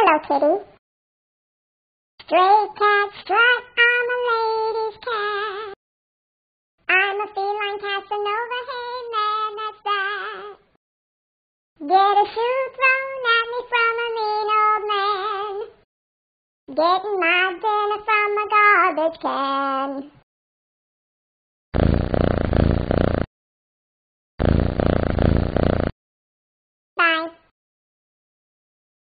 Hello, kitty. Stray cat strut, I'm a lady's cat. I'm a feline Casanova, hey man, that's that. Get a shoe thrown at me from a mean old man. Getting my dinner from a garbage can.